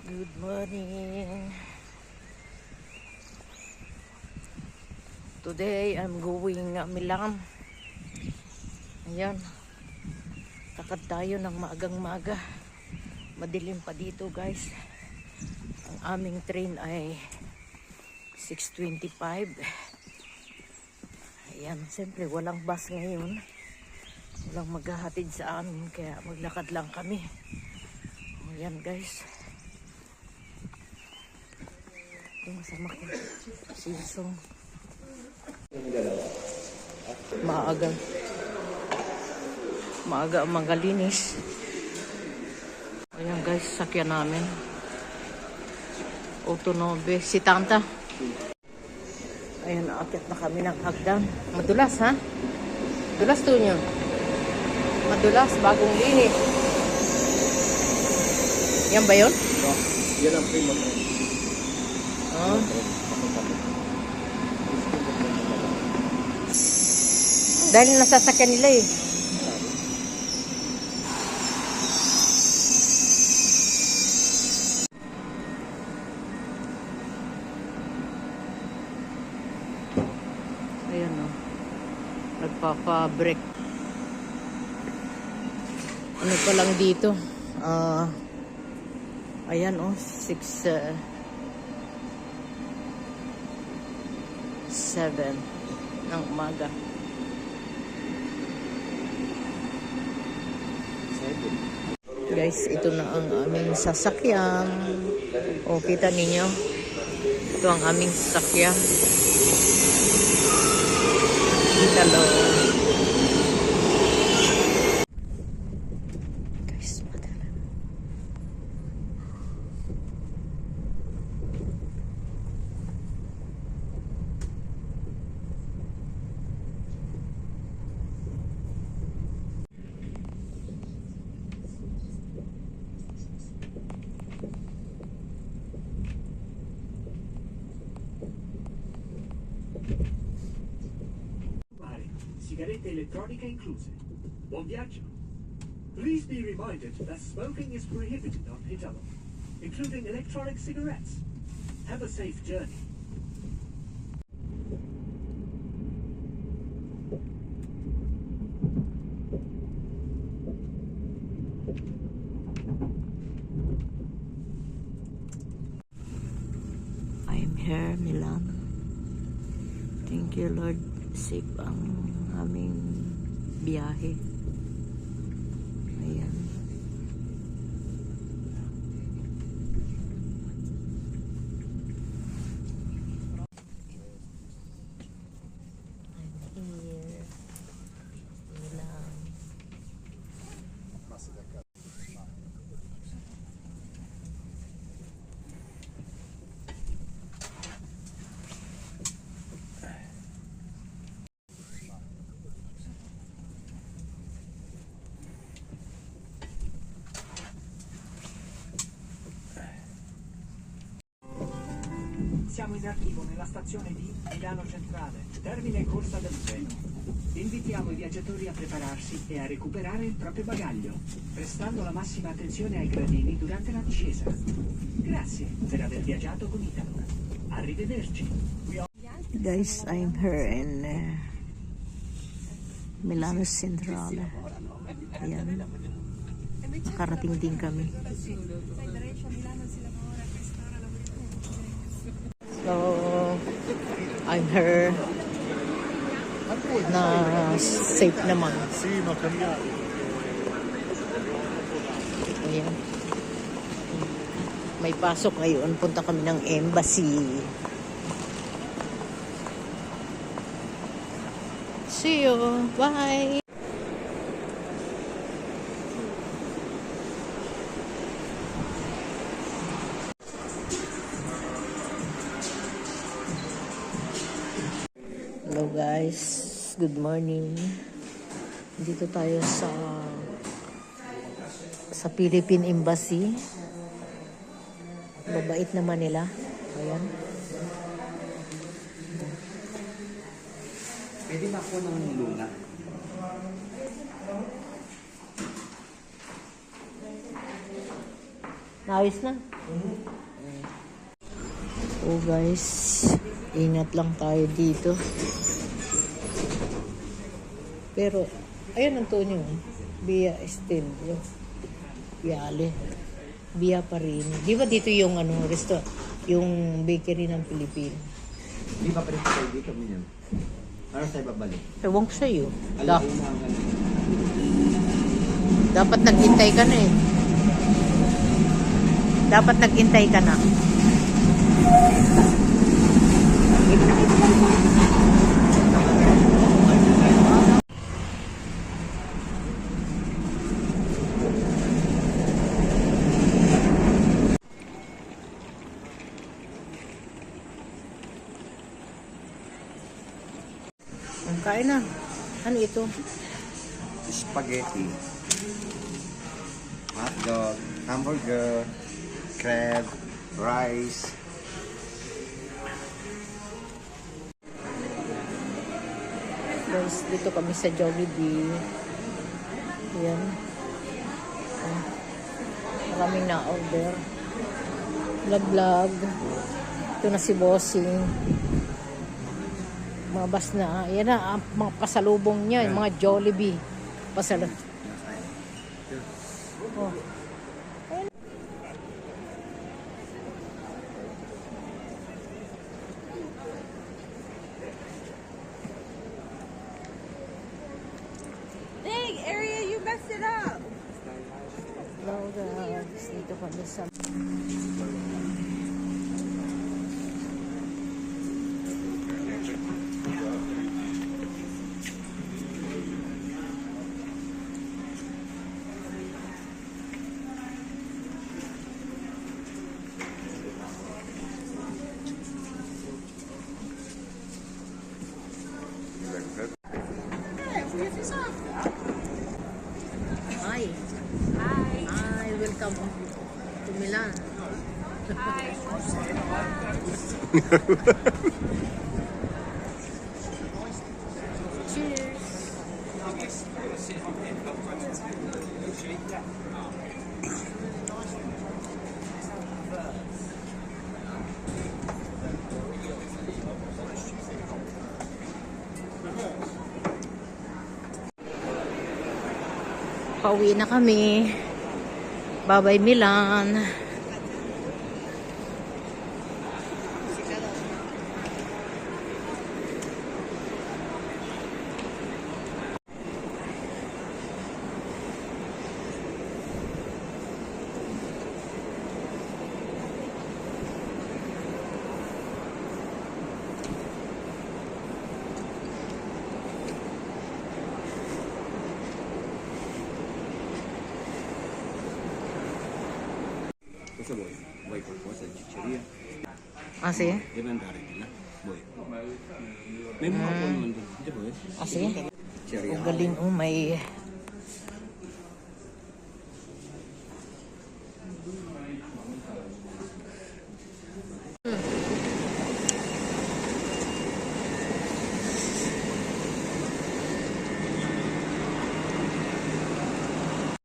Good morning. Today I'm going Milan. Ayan. Lakad tayo ng maagang-maga. Madilim pa dito, guys. Ang aming train ay 6:25. Ayan, siyempre walang bus ngayon. Walang maghahatid sa amin, kaya maglakad lang kami. Ayan, guys. Yung masama ko. Silsong. Maaga. Maaga ang magalinis. Ayan, guys, sakyan namin. Autonobe. Si Tanta. Ayan, aakyat na kami ng hagdan. Madulas, ha? Madulas to nyo. Madulas, bagong linis. Yan ba yun? Yan ang primo. Oh. Dahil nasasakyan nila eh. Ayan o. Nagpapa-break. Ano pa lang dito? Ayan o. 7 ng umaga. Guys, ito na ang aming sasakyan. O, kita ninyo. Ito ang aming sasakyan. Hello. Guys, madala. Sigarette elettroniche incluse. Buon viaggio. Please be reminded that smoking is prohibited on Italo, including electronic cigarettes. Have a safe journey. I'm here, Milan. Thank you, Lord. Safe ang aming biyahe. Ayan. I'm here. Milan. Siamo in arrivo nella stazione di Milano Centrale, termine corsa del treno. Invitiamo i viaggiatori a prepararsi e a recuperare il proprio bagaglio, prestando la massima attenzione ai gradini durante la discesa. Grazie per aver viaggiato con Italo. Arrivederci. Guys, I'm here in Milano Centrale. Ayan. Nakarating din kami. So, I'm here na safe naman. Ayan. May pasok ngayon. Punta kami ng embassy. See you. Bye. Hello guys, good morning. Dito tayo sa Philippine Embassy. Mabait naman nila. Ayan. Pwede ba ako ng luna? Naayos na? Oh guys, ingat lang tayo dito. Pero, ayan ang Tonyo. Via Estelio. Viale. Via Parini. Di ba dito yung yung bakery ng Pilipino? Di ba pa rin tayo dito, Minyan? Ano sa'yo babalik? Ewan ko sa'yo. Alam mo na ang ano. Dapat naghintay ka na eh. Dapat naghintay ka na. Ang kain na. Ano ito? Spaghetti. Hotdog. Hamburger. Crab. Rice. Guys, dito kami sa Jollibee. Ayan. Maraming na-order. Vlog. Ito na si Bossing. Mga bas na. Ayan na, mga pasalubong niya. Yung mga Jollibee. Pasalubong. Oh. Dang, Area, you messed it up. Hello guys. Dito kami sa... Hi. Hi, welcome to Milan. Cheers. Pauwi na kami. Bye-bye Milan. Cosa vuoi? Vuoi qualcosa di cicceria? Ah, sì? Deve andare di là. Vuoi? May mga po naman doon. Di ba? Ah, sige. Cicceria. Ang galing. Oh, may